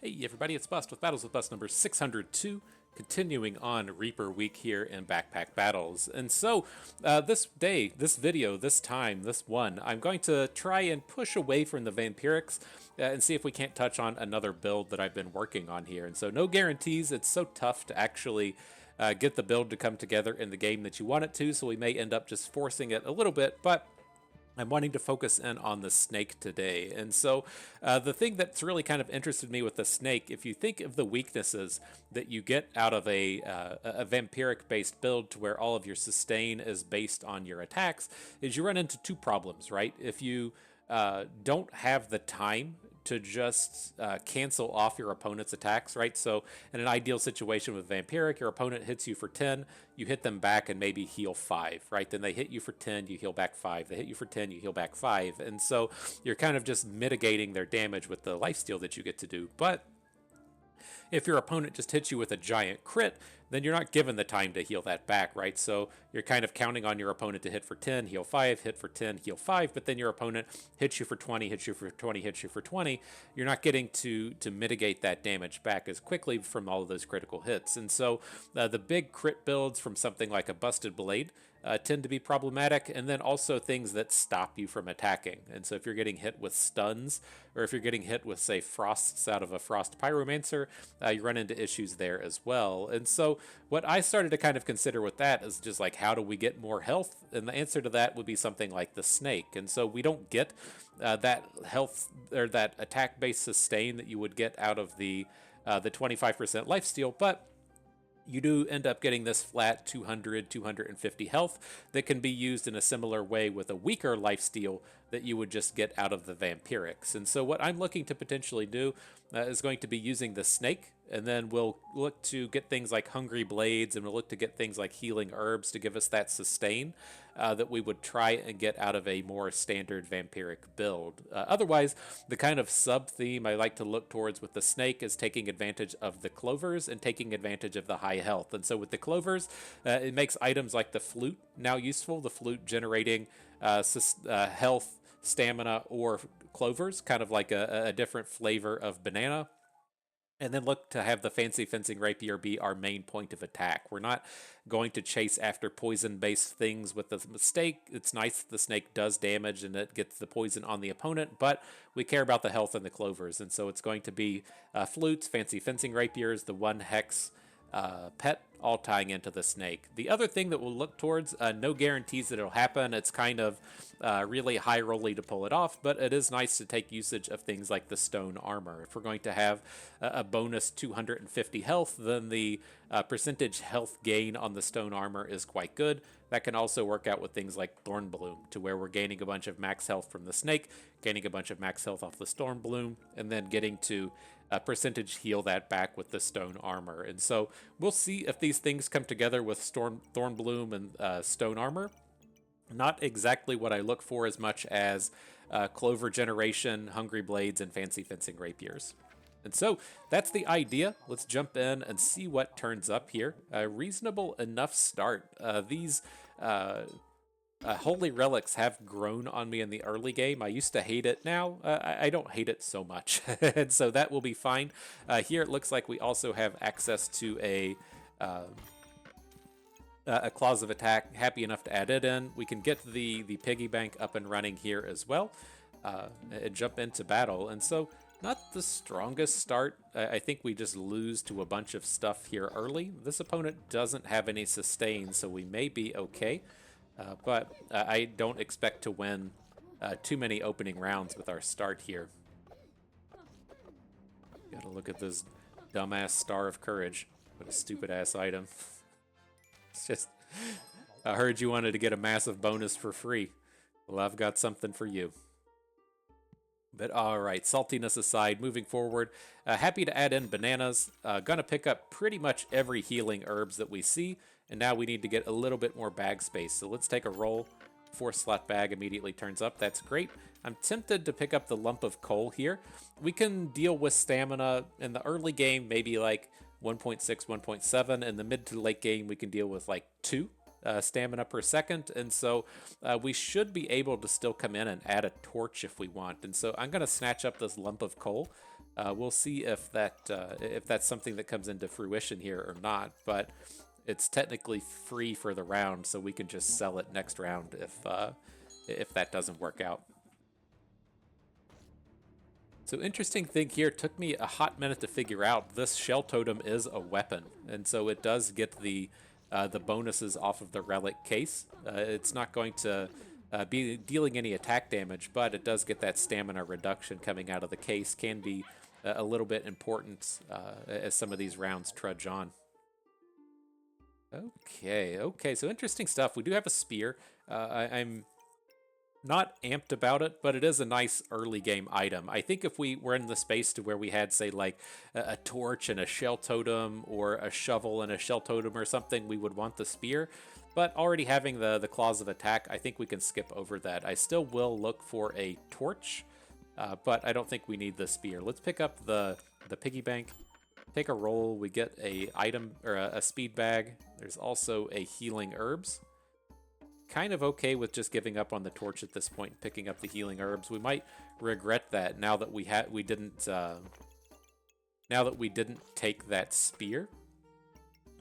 Hey everybody, it's Bust with Battles with Bust number 602, continuing on Reaper Week here in Backpack Battles. And so, this day, this video, this time, this one, I'm going to try and push away from the Vampirics and see if we can't touch on another build that I've been working on here. And so, no guarantees, it's so tough to actually get the build to come together in the game that you want it to, so we may end up just forcing it a little bit, but I'm wanting to focus in on the snake today. And so the thing that's really kind of interested me with the snake, if you think of the weaknesses that you get out of a vampiric based build to where all of your sustain is based on your attacks, is you run into two problems, right? If you don't have the time to just cancel off your opponent's attacks, right? So in an ideal situation with Vampiric, your opponent hits you for 10, you hit them back and maybe heal 5, right? Then they hit you for 10, you heal back 5. They hit you for 10, you heal back 5. And so you're kind of just mitigating their damage with the lifesteal that you get to do. But if your opponent just hits you with a giant crit, then you're not given the time to heal that back, right? So you're kind of counting on your opponent to hit for 10, heal 5, hit for 10, heal 5, but then your opponent hits you for 20, hits you for 20, hits you for 20. You're not getting to mitigate that damage back as quickly from all of those critical hits. And so the big crit builds from something like a Busted Blade tend to be problematic, and then also things that stop you from attacking. And so if you're getting hit with stuns, or if you're getting hit with, say, frosts out of a Frost Pyromancer, you run into issues there as well. And so what I started to kind of consider with that is just like, how do we get more health? And the answer to that would be something like the snake. And so we don't get that health or that attack-based sustain that you would get out of the 25% lifesteal, but you do end up getting this flat 200, 250 health that can be used in a similar way with a weaker lifesteal that you would just get out of the Vampirics. And so what I'm looking to potentially do is going to be using the snake, and then we'll look to get things like Hungry Blades, and we'll look to get things like Healing Herbs to give us that sustain that we would try and get out of a more standard vampiric build. Otherwise, the kind of sub-theme I like to look towards with the snake is taking advantage of the clovers and taking advantage of the high health. And so with the clovers, it makes items like the flute now useful, the flute generating health, stamina, or clovers, kind of like a different flavor of banana. And then look to have the Fancy Fencing Rapier be our main point of attack. We're not going to chase after poison-based things with the snake. It's nice that the snake does damage and it gets the poison on the opponent, but we care about the health and the clovers. And so it's going to be flutes, Fancy Fencing Rapiers, the 1-hex pet, all tying into the snake. The other thing that we'll look towards, no guarantees that it'll happen. It's kind of really high rolly to pull it off, but it is nice to take usage of things like the stone armor. If we're going to have a bonus 250 health, then the percentage health gain on the stone armor is quite good. That can also work out with things like Thorn Bloom, to where we're gaining a bunch of max health from the snake, gaining a bunch of max health off the Storm Bloom, and then getting to percentage heal that back with the stone armor. And so we'll see if these things come together with Thorn Bloom and stone armor. Not exactly what I look for as much as clover generation, Hungry Blades, and Fancy Fencing Rapiers. And so that's the idea. Let's jump in and see what turns up here. A reasonable enough start. These Holy Relics have grown on me in the early game. I used to hate it. Now, I don't hate it so much. And so that will be fine. Here it looks like we also have access to a Clause of Attack. Happy enough to add it in. We can get the piggy bank up and running here as well and jump into battle. And so not the strongest start. I think we just lose to a bunch of stuff here early. This opponent doesn't have any sustain, so we may be okay. But I don't expect to win too many opening rounds with our start here. Gotta look at this dumbass Star of Courage. What a stupid ass item. It's just, I heard you wanted to get a massive bonus for free. Well, I've got something for you. But alright, saltiness aside, moving forward, happy to add in bananas. Gonna pick up pretty much every healing herbs that we see, and now we need to get a little bit more bag space. So let's take a roll. 4-slot bag immediately turns up. That's great. I'm tempted to pick up the lump of coal here. We can deal with stamina in the early game, maybe like 1.6, 1.7. In the mid to late game, we can deal with like 2 stamina per second, and so we should be able to still come in and add a torch if we want. And so I'm going to snatch up this lump of coal. We'll see if that's something that comes into fruition here or not, but it's technically free for the round, so we can just sell it next round if that doesn't work out. So interesting thing here, took me a hot minute to figure out this shell totem is a weapon, and so it does get the bonuses off of the relic case. It's not going to be dealing any attack damage, but it does get that stamina reduction coming out of the case. Can be a little bit important as some of these rounds trudge on. Okay, so interesting stuff. We do have a spear. I'm not amped about it, but it is a nice early game item. I think if we were in the space to where we had, say, like a torch and a shell totem, or a shovel and a shell totem or something, we would want the spear. But already having the claws of attack, I think we can skip over that. I still will look for a torch, but I don't think we need the spear. Let's pick up the piggy bank, take a roll. We get a item or a speed bag. There's also a healing herbs. Kind of okay with just giving up on the torch at this point and picking up the healing herbs. We might regret that now that we didn't take that spear.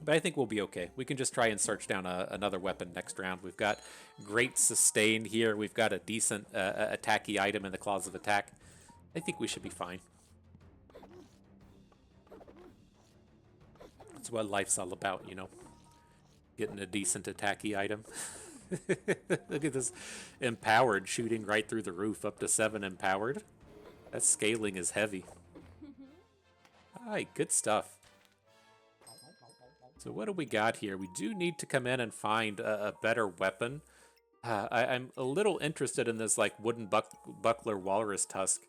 But I think we'll be okay. We can just try and search down another weapon next round. We've got great sustain here. We've got a decent attacky item in the claws of attack. I think we should be fine. That's what life's all about, you know. Getting a decent attacky item. Look at this empowered shooting right through the roof, up to 7 empowered. That scaling is heavy. Alright, good stuff. So what do we got here? We do need to come in and find a better weapon. I'm a little interested in this like wooden buckler walrus tusk,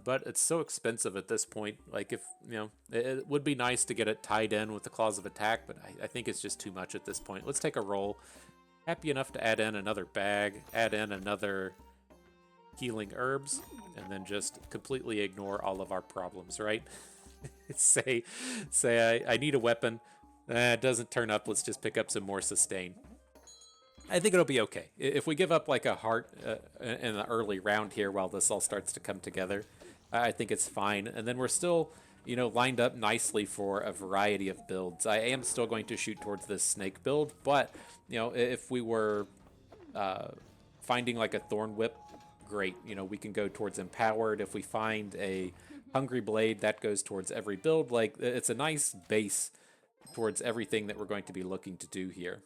but it's so expensive at this point. Like, if you know, it would be nice to get it tied in with the claws of attack, but I think it's just too much at this point. Let's take a roll. Happy enough to add in another bag, add in another healing herbs, and then just completely ignore all of our problems, right? say I need a weapon. It doesn't turn up. Let's just pick up some more sustain. I think it'll be okay. If we give up like a heart in the early round here while this all starts to come together, I think it's fine. And then we're still, you know, lined up nicely for a variety of builds. I am still going to shoot towards this snake build, but, you know, if we were finding like a thorn whip, great. You know, we can go towards empowered. If we find a hungry blade, that goes towards every build. Like, it's a nice base towards everything that we're going to be looking to do here.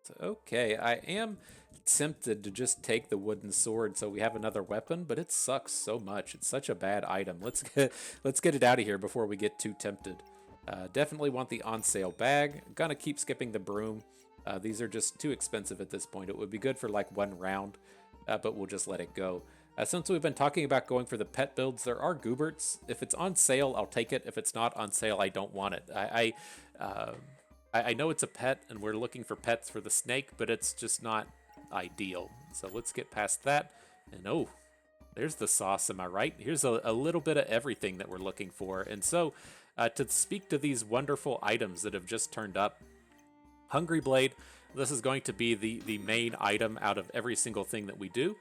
So, okay, I am tempted to just take the wooden sword so we have another weapon, but it sucks so much. It's such a bad item. Let's get it out of here before we get too tempted. Definitely want the on sale bag. Gonna keep skipping the broom. These are just too expensive at this point. It would be good for like one round, but we'll just let it go. Since we've been talking about going for the pet builds, there are gooberts. If it's on sale, I'll take it. If it's not on sale, I don't want it. I know it's a pet, and we're looking for pets for the snake, but it's just not ideal. So let's get past that. And oh, there's the sauce, am I right? Here's a little bit of everything that we're looking for. And so to speak to these wonderful items that have just turned up, Hungry Blade, this is going to be the main item out of every single thing that we do.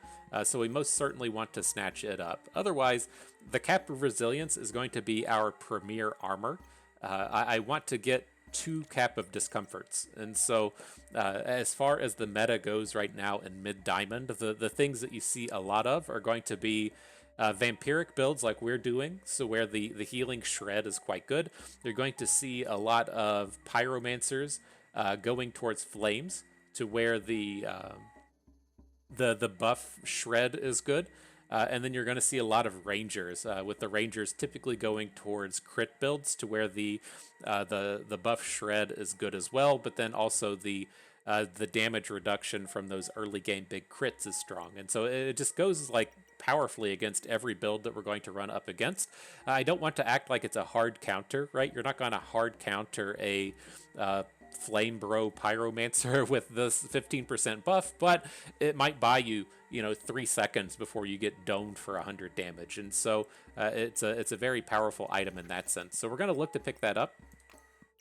So we most certainly want to snatch it up. Otherwise, the Cap of Resilience is going to be our premier armor. I want to get 2 Cap of Discomforts. And so as far as the meta goes right now in mid-diamond, the things that you see a lot of are going to be vampiric builds like we're doing, so where the healing shred is quite good. You're going to see a lot of pyromancers going towards flames, to where the buff shred is good. And then you're going to see a lot of rangers, with the rangers typically going towards crit builds, to where the buff shred is good as well. But then also the damage reduction from those early game big crits is strong, and so it just goes like powerfully against every build that we're going to run up against. I don't want to act like it's a hard counter, right? You're not going to hard counter a Flame Bro Pyromancer with this 15% buff, but it might buy you, 3 seconds before you get domed for 100 damage. And so it's a very powerful item in that sense. So we're going to look to pick that up.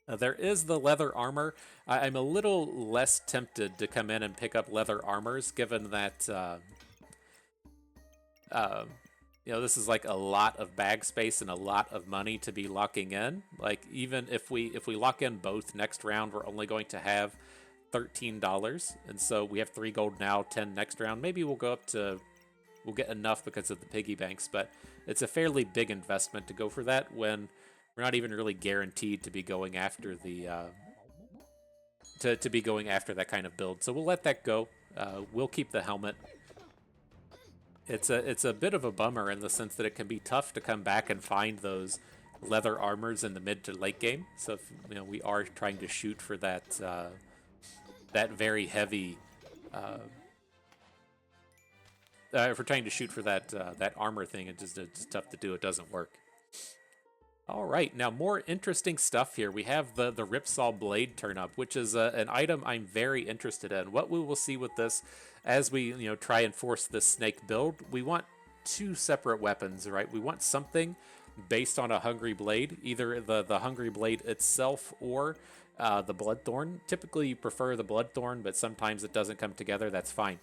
There is the leather armor. I'm a little less tempted to come in and pick up leather armors, given that You know, this is like a lot of bag space and a lot of money to be locking in. Like even if we lock in both next round, we're only going to have $13, and so we have 3 gold now, 10 next round. Maybe we'll go up to we'll get enough because of the piggy banks, but it's a fairly big investment to go for that when we're not even really guaranteed to be going after the to be going after that kind of build. So we'll let that go. We'll keep the helmet. It's a bit of a bummer in the sense that it can be tough to come back and find those leather armors in the mid to late game. So if, you know, we are trying to shoot for that that very heavy. If we're trying to shoot for that that armor thing, it's tough to do. It doesn't work. All right, now more interesting stuff here. We have the Ripsaw Blade turn up, which is an item I'm very interested in. What we will see with this as we try and force this snake build, we want two separate weapons, right? We want something based on a Hungry Blade, either the Hungry Blade itself or the Bloodthorn. Typically, you prefer the Bloodthorn, but sometimes it doesn't come together. That's fine.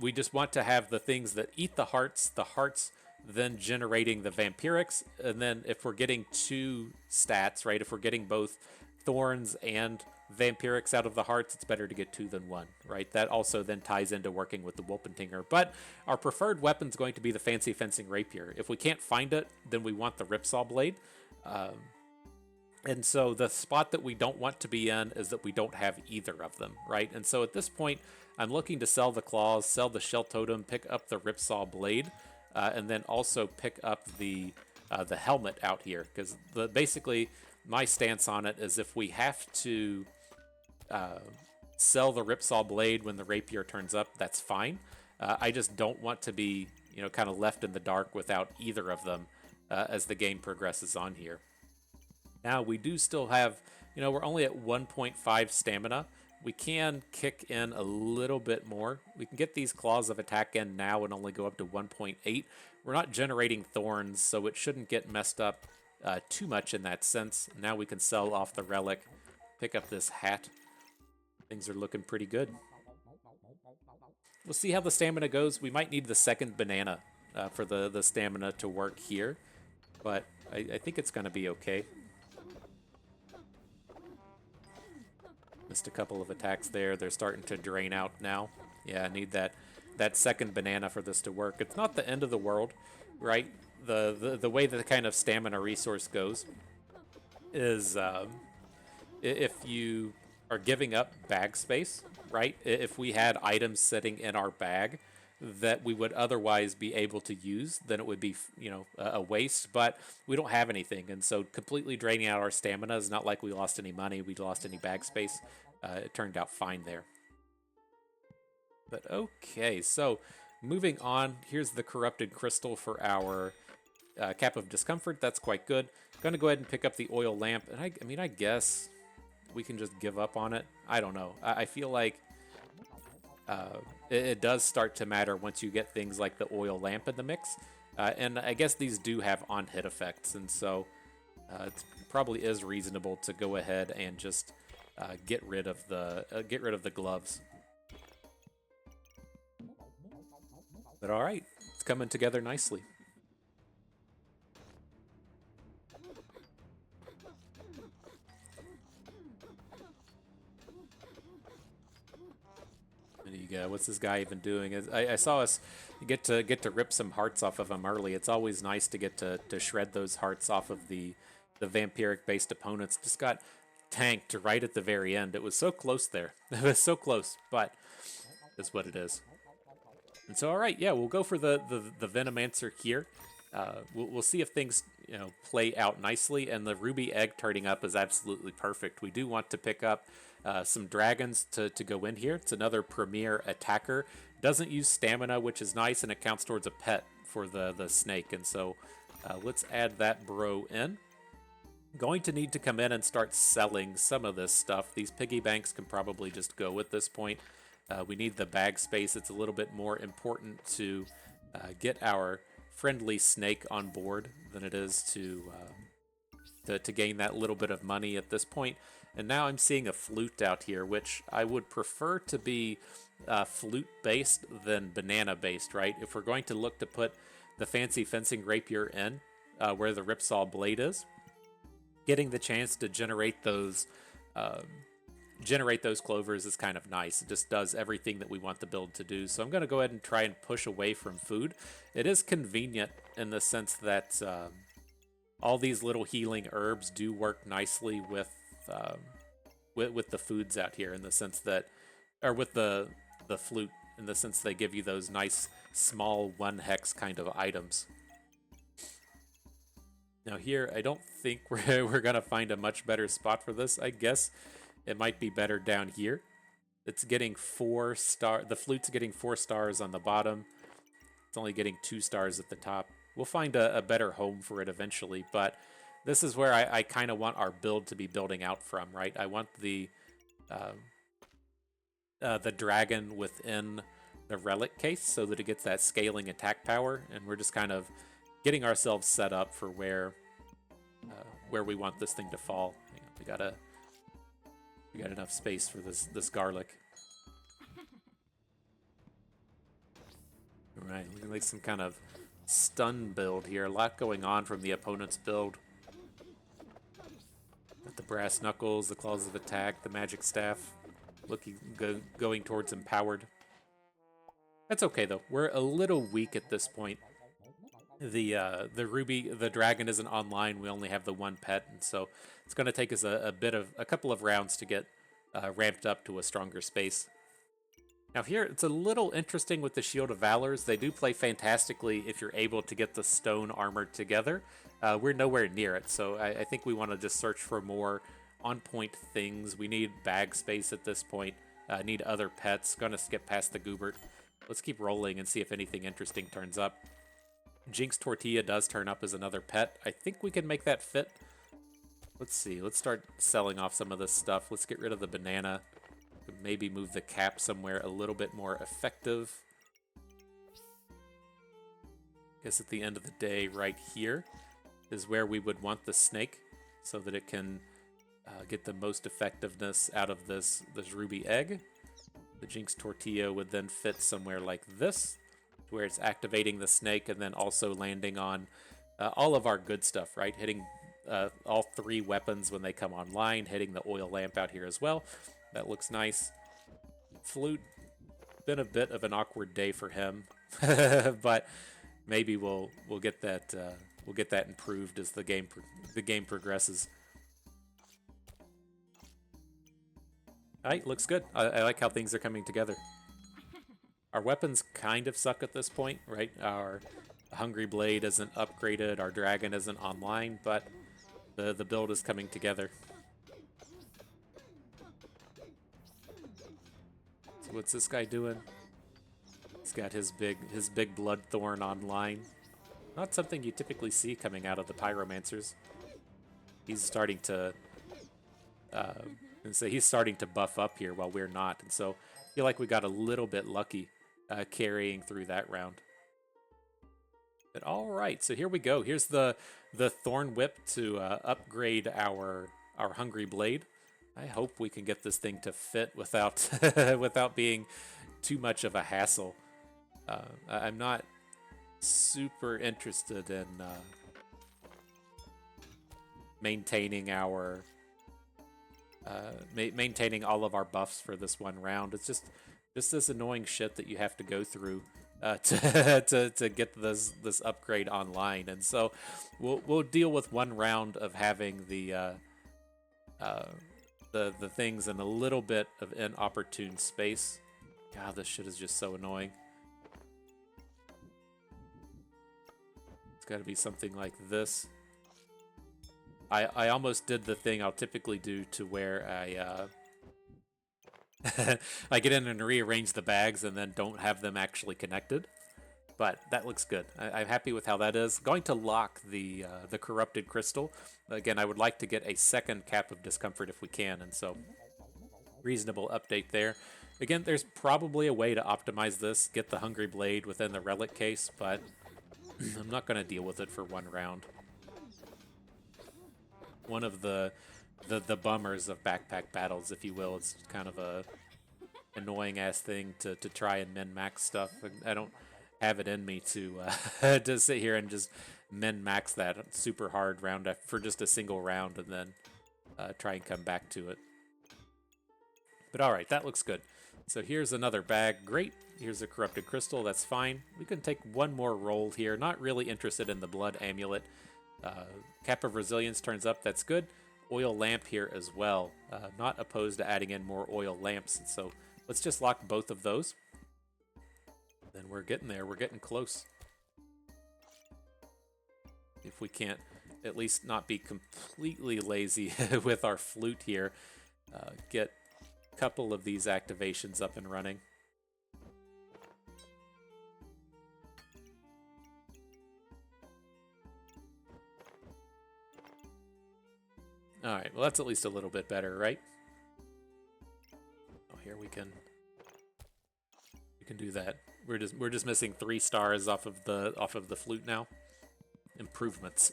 We just want to have the things that eat the hearts then generating the vampirics, and then if we're getting two stats, right, if we're getting both thorns and vampirics out of the hearts, it's better to get two than one, right? That also then ties into working with the Wolpentinger. But our preferred weapon is going to be the Fancy Fencing Rapier. If we can't find it, then we want the Ripsaw Blade. And so the spot that we don't want to be in is that we don't have either of them, right? And so at this point, I'm looking to sell the claws, sell the shell totem, pick up the Ripsaw Blade, and then also pick up the helmet out here, because basically my stance on it is if we have to sell the Ripsaw Blade when the Rapier turns up, that's fine. I just don't want to be kind of left in the dark without either of them as the game progresses on here. Now we do still have, we're only at 1.5 stamina. We can kick in a little bit more. We can get these claws of attack in now and only go up to 1.8. We're not generating thorns, so it shouldn't get messed up too much in that sense. Now we can sell off the relic, pick up this hat. Things are looking pretty good. We'll see how the stamina goes. We might need the second banana for the stamina to work here, but I think it's going to be okay. Missed a couple of attacks there. They're starting to drain out now. Yeah, I need that second banana for this to work. It's not the end of the world, right? The way that the kind of stamina resource goes is if you are giving up bag space, right? If we had items sitting in our bag that we would otherwise be able to use, then it would be, a waste, but we don't have anything. And so completely draining out our stamina is not like we lost any money, we lost any bag space. It turned out fine there. But okay, so moving on, here's the corrupted crystal for our cap of discomfort. That's quite good. Going to go ahead and pick up the oil lamp, and I guess we can just give up on it. I don't know. I feel like it does start to matter once you get things like the oil lamp in the mix, and I guess these do have on-hit effects, and so it probably is reasonable to go ahead and just get rid of the gloves. But all right, it's coming together nicely. There you go. What's this guy even doing? I saw us get to rip some hearts off of him early. It's always nice to get to shred those hearts off of the vampiric based opponents. Just got tanked right at the very end. It was so close there. It was so close, but it's what it is. And so, all right, yeah, we'll go for the Venomancer here. We'll see if things play out nicely, and the ruby egg turning up is absolutely perfect. We do want to pick up some dragons to go in here. It's another premier attacker. Doesn't use stamina, which is nice, and it counts towards a pet for the snake. And so let's add that bro in. Going to need to come in and start selling some of this stuff. These piggy banks can probably just go at this point. We need the bag space. It's a little bit more important to get our friendly snake on board than it is to gain that little bit of money at this point. And now I'm seeing a flute out here, which I would prefer to be flute-based than banana-based, right? If we're going to look to put the fancy fencing rapier in where the ripsaw blade is, getting the chance to uh, generate those clovers is kind of nice. It just does everything that we want the build to do. So I'm going to go ahead and try and push away from food. It is convenient in the sense that all these little healing herbs do work nicely with the foods out here, in the sense that, or with the flute, in the sense they give you those nice small 1 hex kind of items. Now here, I don't think we're gonna find a much better spot for this. I guess it might be better down here. It's getting 4 star. The flute's getting 4 stars on the bottom. It's only getting 2 stars at the top. We'll find a better home for it eventually, but this is where I kind of want our build to be building out from, right? I want the dragon within the relic case so that it gets that scaling attack power, and we're just kind of getting ourselves set up for where we want this thing to fall. Hang on, we got enough space for this garlic. All right, looking like some kind of stun build here. A lot going on from the opponent's build. Got the brass knuckles, the claws of attack, the magic staff, going towards empowered. That's okay though. We're a little weak at this point. The dragon isn't online. We only have the 1 pet, and so it's going to take us a couple of rounds to get ramped up to a stronger space. Now here, it's a little interesting with the Shield of Valors. They do play fantastically if you're able to get the stone armor together. We're nowhere near it, so I think we want to just search for more on-point things. We need bag space at this point. Need other pets. Gonna skip past the Goobert. Let's keep rolling and see if anything interesting turns up. Jinx Tortilla does turn up as another pet. I think we can make that fit. Let's see. Let's start selling off some of this stuff. Let's get rid of the banana. Maybe move the cap somewhere a little bit more effective. Guess at the end of the day, right here is where we would want the snake so that it can get the most effectiveness out of this ruby egg. The Jinx Tortilla would then fit somewhere like this, where it's activating the snake and then also landing on all of our good stuff, right? Hitting all 3 weapons when they come online, hitting the oil lamp out here as well. That looks nice. Flute, been a bit of an awkward day for him, but maybe we'll get that improved as the game progresses. All right, looks good. I like how things are coming together. Our weapons kind of suck at this point, right? Our Hungry Blade isn't upgraded, our Dragon isn't online, but the build is coming together. So what's this guy doing? He's got his big Bloodthorn online. Not something you typically see coming out of the Pyromancers. He's starting to he's starting to buff up here while we're not, and so I feel like we got a little bit lucky carrying through that round. But all right, so here we go. Here's the Thorn Whip to upgrade our Hungry Blade. I hope we can get this thing to fit without without being too much of a hassle. I'm not super interested in maintaining our maintaining all of our buffs for this one round. It's just this annoying shit that you have to go through to get this upgrade online, and so we'll deal with one round of having the things in a little bit of inopportune space. God, this shit is just so annoying. It's got to be something like this. I almost did the thing I'll typically do to where I get in and rearrange the bags and then don't have them actually connected. But that looks good. I'm happy with how that is. Going to lock the corrupted crystal. Again, I would like to get a second cap of discomfort if we can, and so reasonable update there. Again, there's probably a way to optimize this, get the Hungry Blade within the relic case, but I'm not going to deal with it for one round. One of the bummers of backpack battles, if you will. It's kind of annoying ass thing to try and min max stuff. I don't have it in me to to sit here and just min max that super hard round for just a single round and then try and come back to it. But all right, that looks good. So here's another bag. Great. Here's a corrupted crystal. That's fine. We can take one more roll here. Not really interested in the blood amulet. Cap of Resilience turns up. That's good. Oil lamp here as well. Not opposed to adding in more oil lamps. So let's just lock both of those. Then we're getting there. We're getting close. If we can't at least not be completely lazy with our flute here, get a couple of these activations up and running. All right, well that's at least a little bit better, right? Oh, here we can do that. We're just missing 3 stars off of the flute now. Improvements.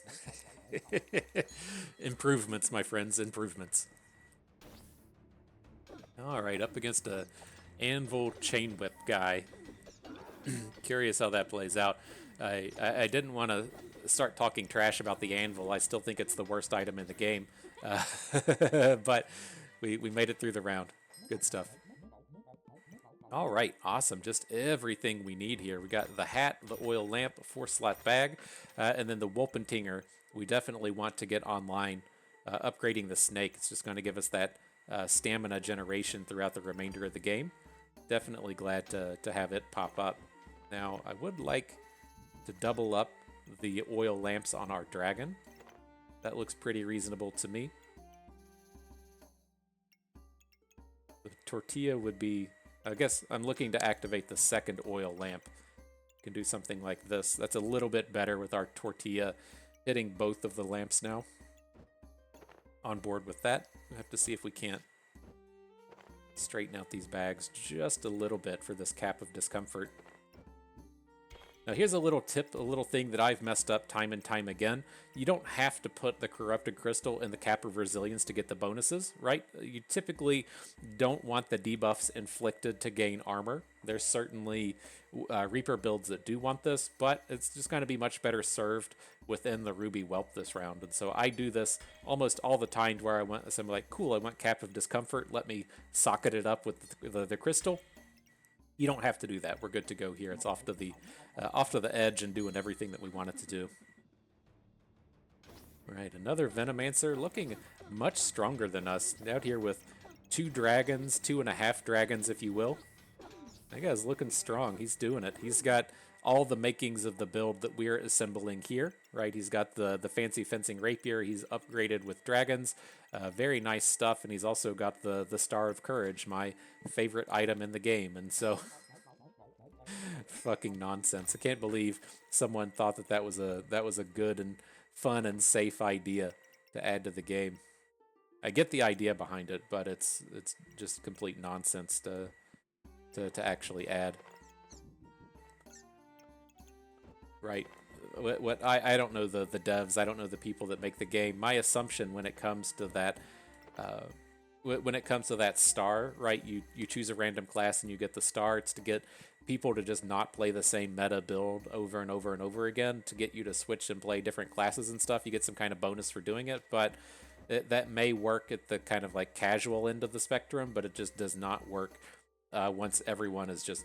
Improvements, my friends, improvements. All right, up against a anvil chain whip guy. Curious how that plays out. I didn't want to start talking trash about the anvil. I still think it's the worst item in the game. But we made it through the round. Good stuff. All right, awesome. Just everything we need here. We got the hat, the oil lamp, a 4-slot bag, and then the Wolpentinger. We definitely want to get online. Upgrading the snake. It's just going to give us that stamina generation throughout the remainder of the game. Definitely glad to have it pop up. Now, I would like to double up the oil lamps on our dragon. That looks pretty reasonable to me. The tortilla would be... I guess I'm looking to activate the second oil lamp. Can do something like this. That's a little bit better with our tortilla hitting both of the lamps now. On board with that. We have to see if we can't straighten out these bags just a little bit for this cap of discomfort. Now here's a little tip, a little thing that I've messed up time and time again. You don't have to put the corrupted crystal in the cap of resilience to get the bonuses, right? You typically don't want the debuffs inflicted to gain armor. There's certainly Reaper builds that do want this, but it's just going to be much better served within the Ruby Whelp this round. And so I do this almost all the time where I'm like, cool, I want cap of discomfort. Let me socket it up with the crystal. You don't have to do that. We're good to go here. It's off to the edge and doing everything that we want it to do. All right, another Venomancer looking much stronger than us. Out here with 2 dragons, 2.5 dragons, if you will. That guy's looking strong. He's doing it. He's got all the makings of the build that we're assembling here, right? He's got the fancy fencing rapier. He's upgraded with dragons. Very nice stuff, and he's also got the Star of Courage, my favorite item in the game. And so, fucking nonsense. I can't believe someone thought that was a good and fun and safe idea to add to the game. I get the idea behind it, but it's just complete nonsense to actually add. Right. What I don't know the devs. I don't know the people that make the game. My assumption when it comes to that star, right? You choose a random class and you get the star. It's to get people to just not play the same meta build over and over and over again, to get you to switch and play different classes and stuff. You get some kind of bonus for doing it, but that may work at the kind of like casual end of the spectrum, but it just does not work once everyone is just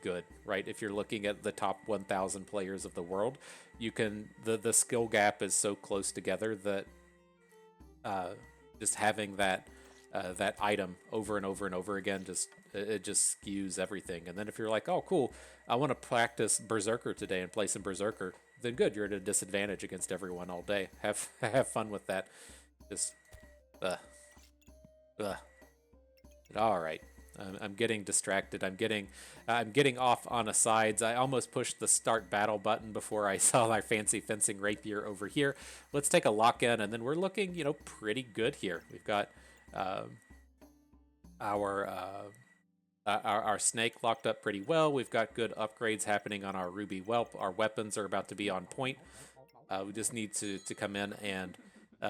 good, right? If you're looking at the top 1,000 players of the world, you can the skill gap is so close together that just having that item over and over and over again it just skews everything. And then if you're like, oh cool, I want to practice Berserker today and play some Berserker, then good, you're at a disadvantage against everyone all day. Have fun with that. Just all right. I'm getting distracted. I'm getting off on the sides. I almost pushed the start battle button before I saw our fancy fencing rapier over here. Let's take a lock in, and then we're looking, pretty good here. We've got our snake locked up pretty well. We've got good upgrades happening on our Ruby Whelp. Our weapons are about to be on point. We just need to come in and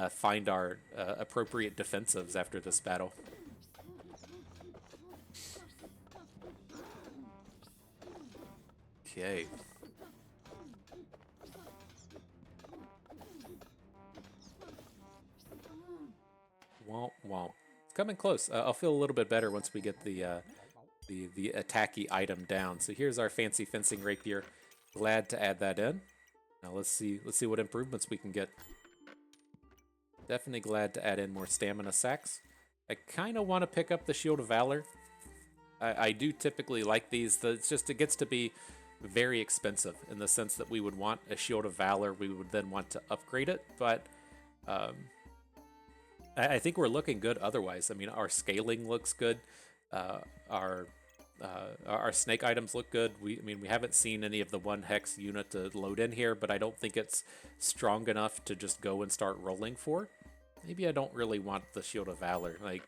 find our appropriate defensives after this battle. Okay. Womp womp. It's coming close. I'll feel a little bit better once we get the attacky item down. So here's our fancy fencing rapier. Glad to add that in. Now let's see what improvements we can get. Definitely glad to add in more stamina sacks. I kind of want to pick up the Shield of Valor. I do typically like these. It's just it gets to be very expensive in the sense that we would want a Shield of Valor. We would then want to upgrade it, but I think we're looking good otherwise. I mean, our scaling looks good. Our snake items look good. I mean, we haven't seen any of the 1 hex unit to load in here, but I don't think it's strong enough to just go and start rolling for. Maybe I don't really want the Shield of Valor. Like,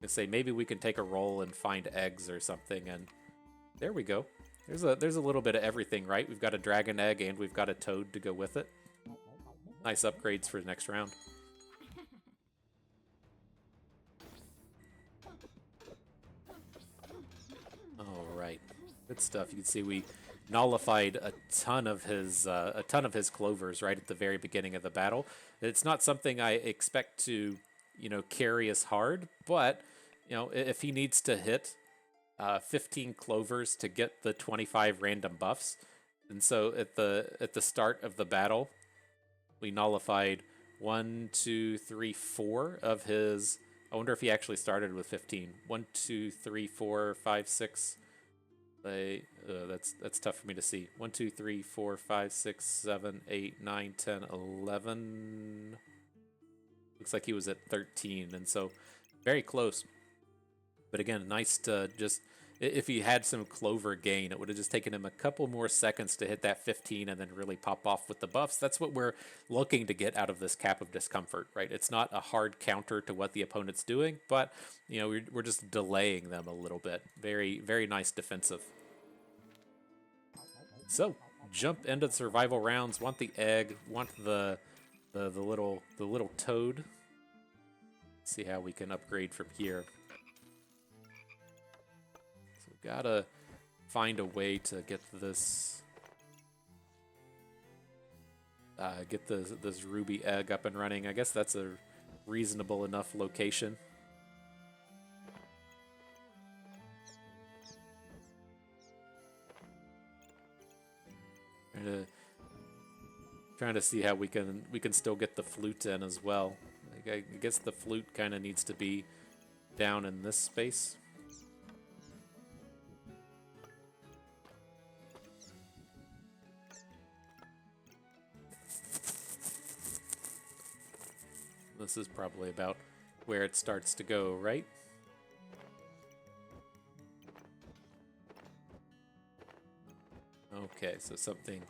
I say maybe we can take a roll and find eggs or something, and there we go. There's a little bit of everything, right? We've got a dragon egg and we've got a toad to go with it. Nice upgrades for the next round. All right, good stuff. You can see we nullified a ton of his clovers right at the very beginning of the battle. It's not something I expect to, carry as hard, but if he needs to hit 15 clovers to get the 25 random buffs, and so at the start of the battle, we nullified 1, 2, 3, 4 of his. I wonder if he actually started with 15. 1, 2, 3, 4, 5, 6. That's tough for me to see. 1, 2, 3, 4, 5, 6, 7, 8, 9, 10, 11. Looks like he was at 13, and so very close. But again, nice to just, if he had some clover gain, it would have just taken him a couple more seconds to hit that 15 and then really pop off with the buffs. That's what we're looking to get out of this Cap of Discomfort, right? It's not a hard counter to what the opponent's doing, but we're just delaying them a little bit. Very, very nice defensive. So jump into the survival rounds. Want the egg? Want the little toad? See how we can upgrade from here. Gotta find a way to get this this ruby egg up and running. I guess that's a reasonable enough location. Trying to see how we can still get the flute in as well. Like, I guess the flute kind of needs to be down in this space. This is probably about where it starts to go, right? Okay, so something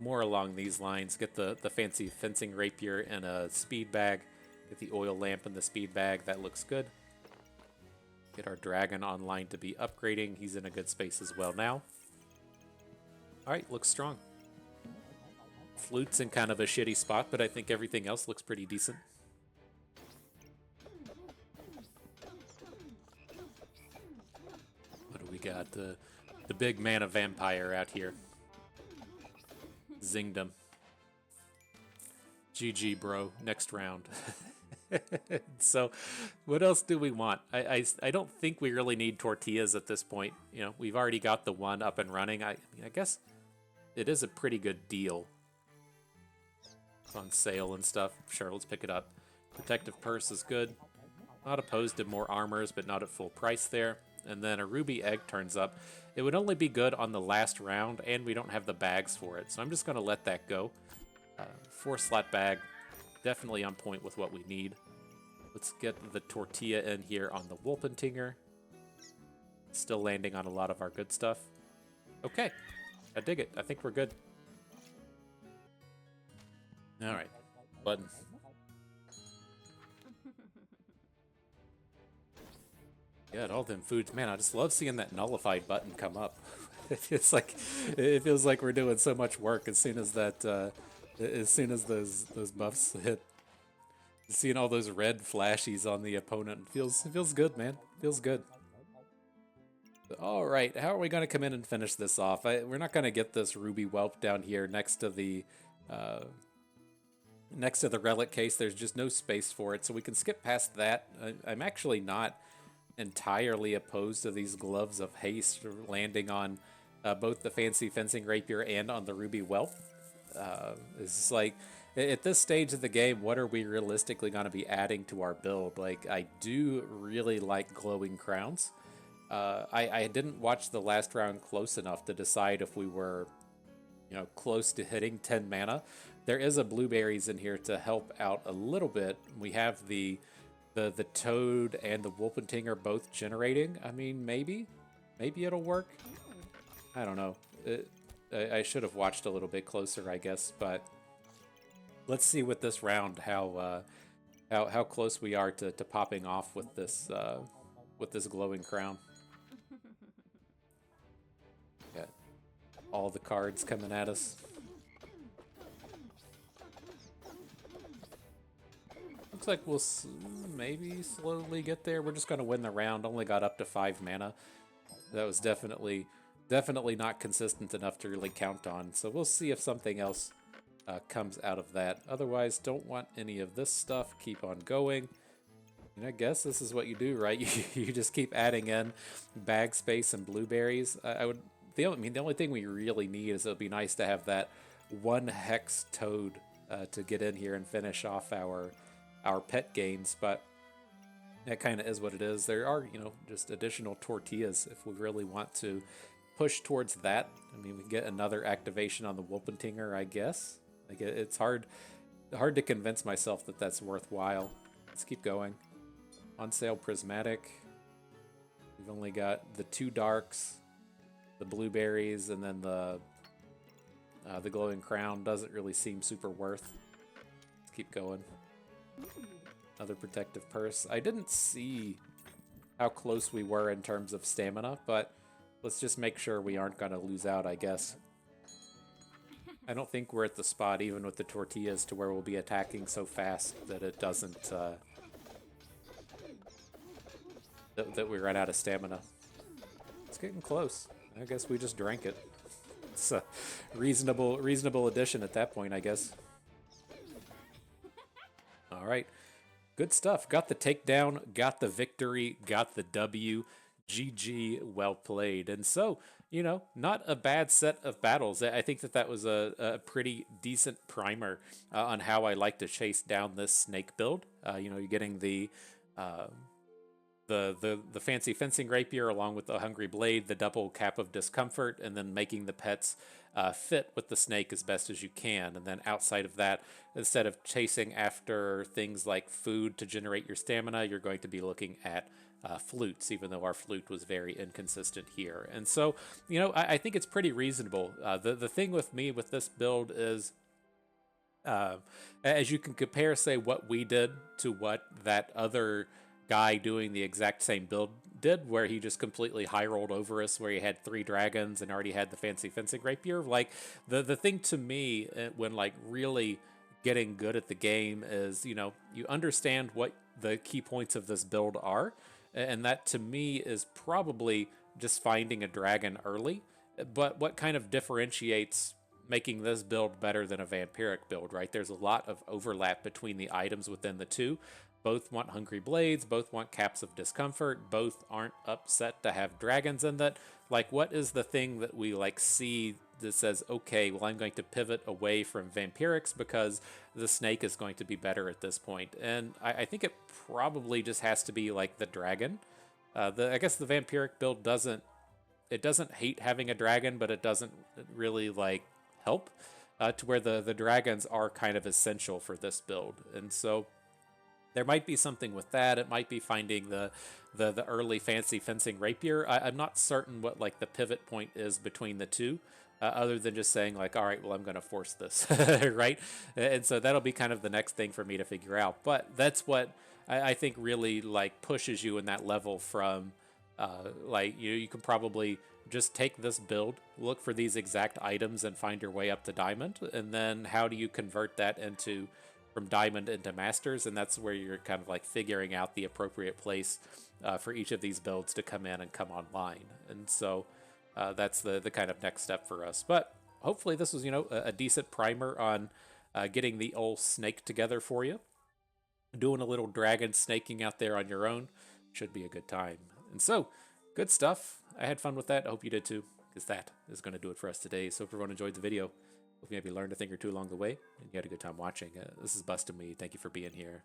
more along these lines. Get the fancy fencing rapier and a speed bag. Get the oil lamp in the speed bag. That looks good. Get our dragon online to be upgrading. He's in a good space as well now. Alright, looks strong. Flute's in kind of a shitty spot, but I think everything else looks pretty decent. What do we got? The big man of vampire out here. Zinged him. GG, bro. Next round. So, what else do we want? I don't think we really need tortillas at this point. We've already got the one up and running. I guess it is a pretty good deal. It's on sale and stuff. Sure, let's pick it up. Protective purse is good. Not opposed to more armors, but not at full price there. And then a ruby egg turns up. It would only be good on the last round, and we don't have the bags for it. So I'm just going to let that go. 4-slot bag. Definitely on point with what we need. Let's get the tortilla in here on the Wolpentinger. Still landing on a lot of our good stuff. Okay. I dig it. I think we're good. Alright. Button. Yeah, all them foods. Man, I just love seeing that nullified button come up. It feels like we're doing so much work as soon as those buffs hit. Seeing all those red flashies on the opponent feels good, man. Feels good. All right, how are we going to come in and finish this off? We're not going to get this ruby whelp down here uh, next to the relic case. There's just no space for it, so we can skip past that. I'm actually not entirely opposed to these gloves of haste landing on both the fancy fencing rapier and on the ruby whelp. It's just like at this stage of the game, what are we realistically going to be adding to our build? Like, I do really like glowing crowns. I didn't watch the last round close enough to decide if we were, close to hitting 10 mana. There is a blueberries in here to help out a little bit. We have the toad and the wolfenting both generating. I mean, maybe it'll work. I don't know. I should have watched a little bit closer, I guess. But let's see with this round how close we are to popping off with this glowing crown. Got all the cards coming at us. Looks like we'll maybe slowly get there. We're just going to win the round. Only got up to 5 mana. That was definitely not consistent enough to really count on. So we'll see if something else comes out of that. Otherwise, don't want any of this stuff. Keep on going. And I guess this is what you do, right? You just keep adding in bag space and blueberries. The only thing we really need is it would be nice to have that one hex toad to get in here and finish off our pet gains, but that kind of is what it is. There are, just additional tortillas if we really want to push towards that. I mean, we can get another activation on the Wolpentinger, I guess. Like, it's hard to convince myself that that's worthwhile. Let's keep going. On sale prismatic. We've only got the 2 darks, the blueberries, and then the glowing crown doesn't really seem super worth. Let's keep going. Another protective purse. I didn't see how close we were in terms of stamina, but let's just make sure we aren't going to lose out, I guess. I don't think we're at the spot, even with the tortillas, to where we'll be attacking so fast that it doesn't... that we run out of stamina. It's getting close. I guess we just drank it. It's a reasonable addition at that point, I guess. All right. Good stuff. Got the takedown, got the victory, got the W. GG, well played. And so, not a bad set of battles. I think that was a pretty decent primer on how I like to chase down this snake build. You're getting the fancy fencing rapier along with the hungry blade, the double cap of discomfort, and then making the pets fit with the snake as best as you can. And then outside of that, instead of chasing after things like food to generate your stamina, you're going to be looking at flutes, even though our flute was very inconsistent here. And so, I think it's pretty reasonable. The thing with me with this build is, as you can compare, say, what we did to what that other guy doing the exact same build did, where he just completely high rolled over us, where he had 3 dragons and already had the fancy fencing rapier. Like, the thing to me when like really getting good at the game is, you understand what the key points of this build are, and that to me is probably just finding a dragon early. But what kind of differentiates making this build better than a vampiric build, right? There's a lot of overlap between the items within the two. Both want hungry blades, both want caps of discomfort, both aren't upset to have dragons in that. Like, what is the thing that we see that says, okay, well, I'm going to pivot away from vampirics because the snake is going to be better at this point? And I think it probably just has to be like the dragon. I guess the vampiric build doesn't hate having a dragon, but it doesn't really help to where the dragons are kind of essential for this build. And so there might be something with that. It might be finding the early fancy fencing rapier. I'm not certain what the pivot point is between the two, other than just saying all right, well, I'm going to force this, right? And so that'll be kind of the next thing for me to figure out. But that's what I think really pushes you in that level from you can probably just take this build, look for these exact items, and find your way up to diamond. And then how do you convert that into from Diamond into Masters, and that's where you're kind of like figuring out the appropriate place for each of these builds to come in and come online. And so that's the kind of next step for us. But hopefully this was, a decent primer on getting the old snake together for you. Doing a little dragon snaking out there on your own should be a good time. And so, good stuff. I had fun with that. I hope you did too, because that is going to do it for us today. So if everyone enjoyed the video, hope you maybe learned a thing or two along the way, and you had a good time watching. This is Bustin' Me. Thank you for being here.